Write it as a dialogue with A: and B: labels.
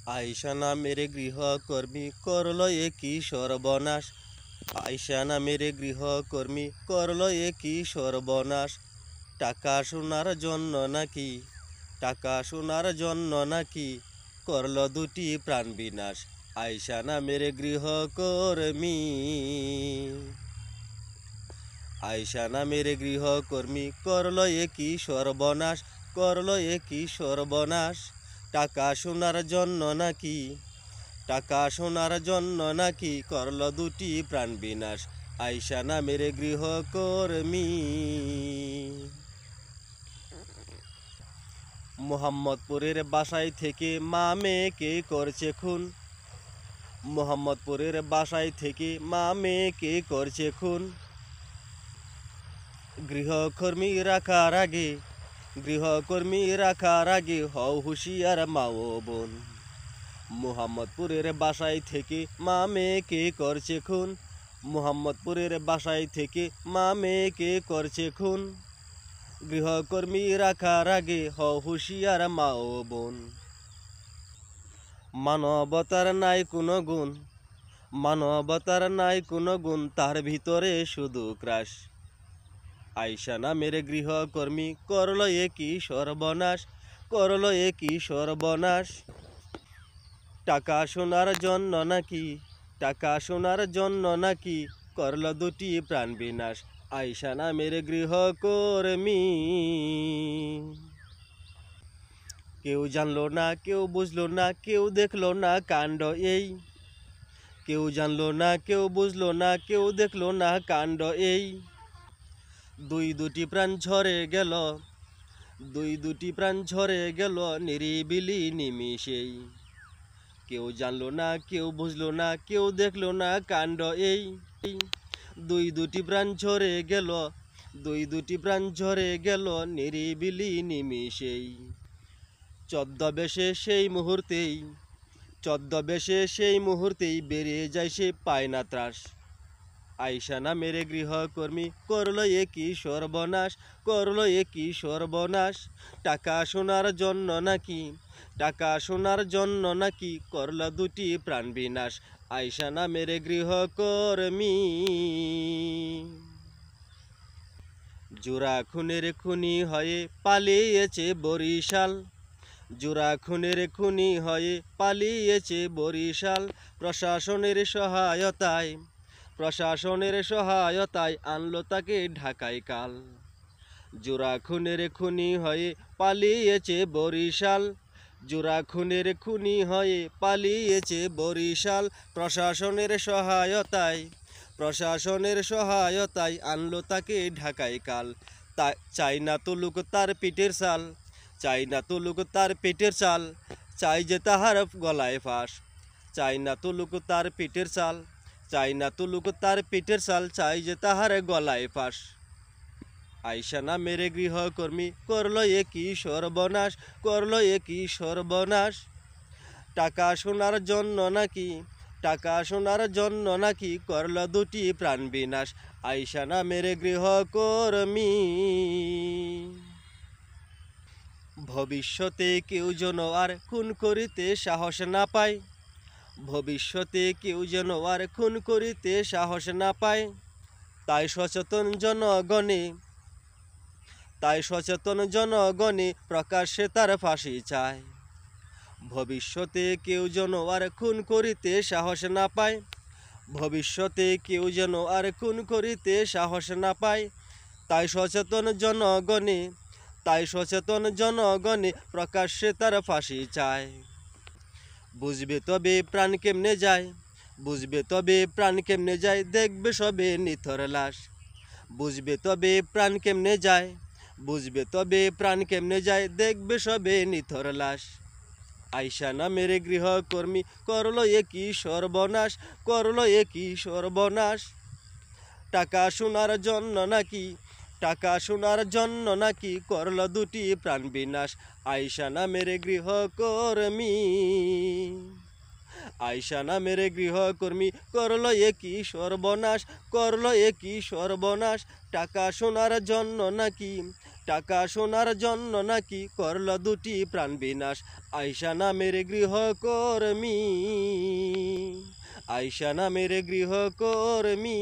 A: আয়শা নামের গৃহকর্মী করল কি সর্বনাশ। আয়শা নামের গৃহকর্মী করল কি সর্বনাশ। টাকা সোনার জন্য নাকি, টাকা সোনার জন্য নাকি করল দুটি প্রাণ বিনাশ। আয়শা নামের গৃহকর্মী, আয়শা নামের গৃহকর্মী করল কি সর্বনাশ, করল কি সর্বনাশ। টাকা সোনার জন্য নাকি, টাকা সোনার জন্য নাকি করল দুটি প্রাণ বিনাশ। আয়শা নামের গৃহকর্মী। মোহাম্মদপুরের বাসায় থেকে মা মেয়েকে করছে খুন, মোহাম্মদপুরের বাসায় থেকে মা মেয়েকে করছে খুন। গৃহকর্মী রাখার আগে, গৃহকর্মী রাখার আগে হও হুঁশিয়ার মা ও বোন। মোহাম্মদপুরের বাসায় থেকে মা মেয়েকে করছে খুন, মোহাম্মদপুরের বাসায় থেকে মা মেয়েকে করছে খুন। গৃহকর্মী রাখার আগে হও হুঁশিয়ার মা ও বোন। মানবতার নাই কোনো গুণ, মানবতার নাই কোনো গুণ, তার ভিতরে শুধু ক্রাশ। আয়শা নামের গৃহকর্মী করল কি সর্বনাশ, করল কি সর্বনাশ। টাকা সোনার জন্য নাকি, টাকা সোনার জন্য নাকি করল দুটি প্রাণ বিনাশ। আয়শা নামের গৃহকর্মী। কেউ জানলো না, কেউ বুঝলো না, কেউ দেখলো না কাণ্ড এই। কেউ জানলো না, কেউ বুঝলো না, কেউ দেখলো না কাণ্ড এই। দুটি প্রাণ ঝরে গেল, দুটি প্রাণ ঝরে গেল নিরিবিলি নিমিষেই। কেউ জানলো না, কেউ বুঝলো না, কেউ দেখলো না কাণ্ড এই। দুটি প্রাণ ঝরে গেল, দুটি প্রাণ ঝরে গেল নিরিবিলি নিমিষেই। ছদ্মবেশে সেই মুহূর্তেই, ছদ্মবেশে সেই মুহূর্তেই বেরিয়ে যায় সে পায় না ত্রাস। আয়শা নামের গৃহকর্মী করল কি সর্বনাশ, করল কি সর্বনাশ। টাকা সোনার জন্য নাকি, টাকা সোনার জন্য নাকি করল দুটি প্রাণ বিনাশ। আয়শা নামের গৃহকর্মী। জোড়া খুনের খুনি হয়ে পালিয়েছে বরিশাল, জোড়া খুনের খুনি হয়ে পালিয়েছে বরিশাল। প্রশাসনের সহায়তায়, প্রশাসনের সহায়তায় আনলো তাকে ঢাকায় কাল। জোড়া খুনের খুনি হয়ে পালিয়েছে বরিশাল, জোড়া খুনের খুনি হয়ে পালিয়েছে বরিশাল। প্রশাসনের সহায়তায়, প্রশাসনের সহায়তায় আনলো তাকে ঢাকায় কাল। চাই না তুলুক তার পিঠের চাল, চাই না তুলুক তার পেটের চাল, চাই যে তাহার গলায় ফাঁস। চাই না তুলুক তার পিঠের চাল, চাই না তুলুক তার পিঠের চাল, চাই যে তাহার গলায় ফাঁস। আয়শা নামের গৃহকর্মী করল কি সর্বনাশ, করল কি সর্বনাশ। টাকা সোনার জন্য নাকি, টাকা সোনার জন্য নাকি করল দুটি প্রাণ বিনাশ। আয়শা নামের গৃহকর্মী। ভবিষ্যতে কেউ যেন আর খুন করিতে সাহস না পায়, ভবিষ্যতে কেউ যেন আর খুন করিতে সাহস না পায়। তাই সচেতন জনগণে, তাই সচেতন জনগণে প্রকাশ্যে তার ফাঁসি চায়। ভবিষ্যতে কেউ যেন আর খুন করিতে সাহস না পায়, ভবিষ্যতে কেউ যেন আর খুন করিতে সাহস না পায়। তাই সচেতন জনগণে, তাই সচেতন জনগণে প্রকাশ্যে তার ফাঁসি চায়। বুঝবে তবে প্রাণ কেমনে যায়, বুঝবে তবে প্রাণ কেমনে যায়, দেখবে সবে নিথর লাশ। বুঝবে তবে প্রাণ কেমনে যায়, বুঝবে তবে প্রাণ কেমনে যায়, দেখবে সবে নিথর লাশ। আয়শা নামের গৃহকর্মী করল কি সর্বনাশ, করল কি সর্বনাশ। টাকা সোনার জন্য নাকি, টাকা সোনার জন্য নাকি করল দুটি প্রাণ বিনাশ। আয়শা নামের গৃহকর্মী, আয়শা নামের গৃহকর্মী করল কি সর্বনাশ, করল কি সর্বনাশ। টাকা সোনার জন্য নাকি, টাকা সোনার জন্য নাকি করল দুটি প্রাণ বিনাশ। আয়শা নামের গৃহকর্মী, আয়শা নামের গৃহকর্মী।